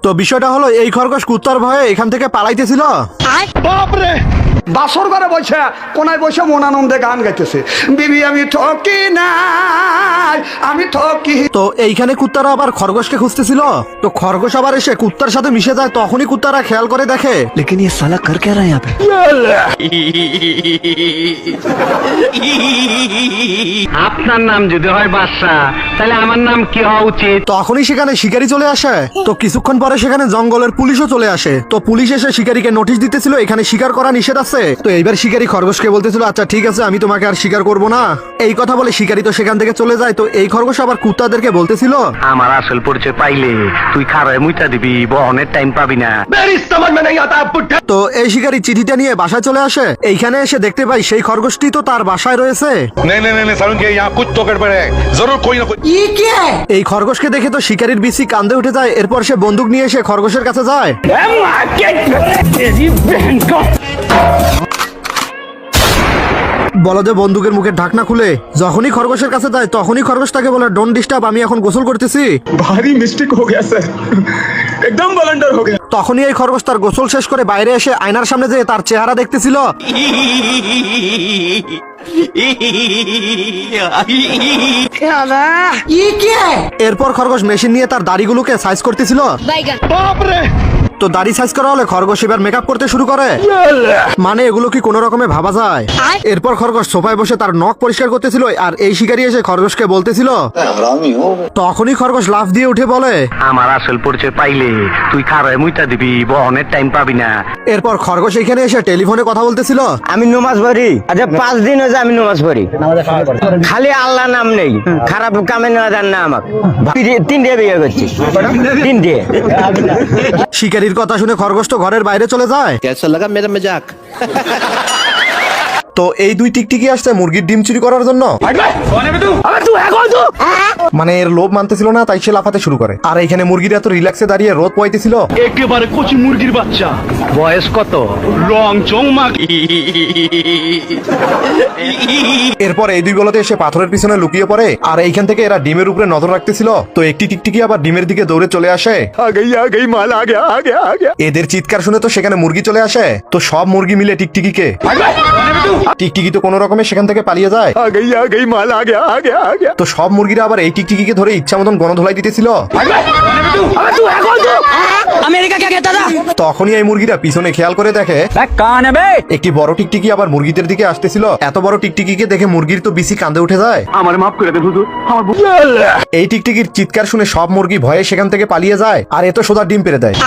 তো বিষয়টা হলো এই খরগোশ কুত্তার ভয়ে এখান থেকে পালাইতেছিল। বাপরে, বাসর ঘরে বসে কোনায় বসে মন আনন্দে গান গাইতেছে, বিবি আমি ঠকি নাই, আমি ঠকি। তো এইখানে কুত্তারা আবার খরগোশকে খুঁজতেছিল। তো খরগোশ আবার এসে কুত্তার সাথে মিশে যায়। তখনই কুত্তারা খেয়াল করে দেখে लेकिन ये साला कर क्या रहा है यहाँ पे? আপনার নাম যদি হয় বাদশা, তাহলে আমার নাম কি হওয়া উচিত? তখনই সেখানে শিকারি চলে আসে। তো কিছুক্ষণ পরে সেখানে জঙ্গলের পুলিশও চলে আসে। তো পুলিশ এসে শিকারীকে নোটিশ দিতেছিল এখানে শিকার করা নিষেধ আছে। তো এইবার শিকারী খরগোশকে বলতেছিল আচ্ছা ঠিক আছে আমি তোমাকে আর শিকার করব না। এই কথা বলে শিকারী তো সেখান থেকে চলে যায়। তো এই খরগোশ আবার কুত্তাদেরকে বলতেছিল আমার আসল পরিচয় পাইলে তুই খারায় মুইটা দিবি, বহনের টাইম পাবি না। তো এই শিকারী চিঠিটা নিয়ে বাসায় চলে আসে। এইখানে এসে দেখতে পাই সেই খরগোশটি তো তার বাসায় রয়েছে। नहीं नहीं नहीं सारुण के यहाँ कुछ तो गड़बड़ है, जरूर कोई ना कोई। এই খরগোশকে দেখে তো শিকারীর বিসি কান্দে উঠে যায়। এরপর সে বন্দুক নিয়ে এসে খরগোশের কাছে যায়। বলদে বন্দুকের মুখের ঢাকনা খুলে যখনই খরগোশের কাছে যায় তখনই খরগোশ তাকে বলে ডোন্ট ডিস্টার্ব, আমি এখন গোসল করতেছি। ভারী মিস্টেক हो गया सर, एकदम ब्लंडर हो गया। তখনই এই খরগোশ তার গোসল শেষ করে বাইরে এসে আয়নার সামনে যেয়ে তার চেহারা দেখতেছিল। এরপর খরগোশ মেশিন নিয়ে তার দাড়িগুলোকে সাইজ করতেছিল। তো দাড়ি সাইজ করা হলে খরগোশ এবার মেকআপ করতে শুরু করে। মানে এগুলো কি কোনো রকমে ভাবা যায়? এরপর খরগোশ সোফায় বসে তার নখ পরিষ্কার করতেছিল আর এই শিকারী এসে খরগোশকে বলতেছিল। তখনই খরগোশ লাফ দিয়ে উঠে বলে আমার আসল পরিচয় পাইলে তুই খারায় মুইটা দিবি, বহনের টাইম পাবি না। এরপর খরগোশ এখানে এসে টেলিফোনে কথা বলতেছিল। আমি নমাজ পড়ি, আচ্ছা 5 দিন হয়েছে আমি নমাজ পড়ি, খালি আল্লাহ নাম নেই, খারাপ কামে নেওয়া যান না। আমাকে 3 দিয়ে বিয়ে করছি, 3 দিয়ে। শিকারীর কথা শুনে খরগোশ তো ঘরের বাইরে চলে যায়। कैसा लगा मेरा मजाक? তো এই দুই টিকটিকি আসছে মুরগির ডিম চুরি করার জন্য। মানে এর লোভ মানতেছিল না, তাই সে লাফাতে শুরু করে। আর এখানে মুরগিরা এত রিল্যাক্সে দাঁড়িয়ে রোদ পোয়াইতেছিল। একেবারে কচি মুরগির বাচ্চা, বয়স কত? রং চংমা। এরপর এই দুই গলতে এসে পাথরের পিছনে লুকিয়ে পড়ে। আর এইখান থেকে এরা ডিমের উপরে নজর রাখতেছিল। তো একটি টিকটিকি আবার ডিমের দিকে দৌড়ে চলে আসে। আগেই মাল আগে আগে আগে। এদের চিৎকার শুনে তো সেখানে মুরগি চলে আসে। তো সব মুরগি মিলে টিকটিকিকে, টিকটিকি তো কোনো রকমে সেখান থেকে পালিয়ে যায়। আগেই মাল আগে আগে আগে। তো সব মুরগিরা আবার এই টিকটিকিকে ধরে ইচ্ছা মতন গণধোলাই দিতেছিল। তখনই এই মুরগিরা পিছনে খেয়াল করে দেখে একটি বড় টিকটিকি আবার মুরগিদের দিকে আসতেছিল। এত বড় টিকটিকিকে দেখে মুরগির তো বেশি কান্দে উঠে যায়। আমার মাফ করে দেন হুজুর, আমার এই টিকটিকির চিৎকার শুনে সব মুরগি ভয়ে সেখান থেকে পালিয়ে যায়। আর এত সোজা ডিম পেড়ে দেয়।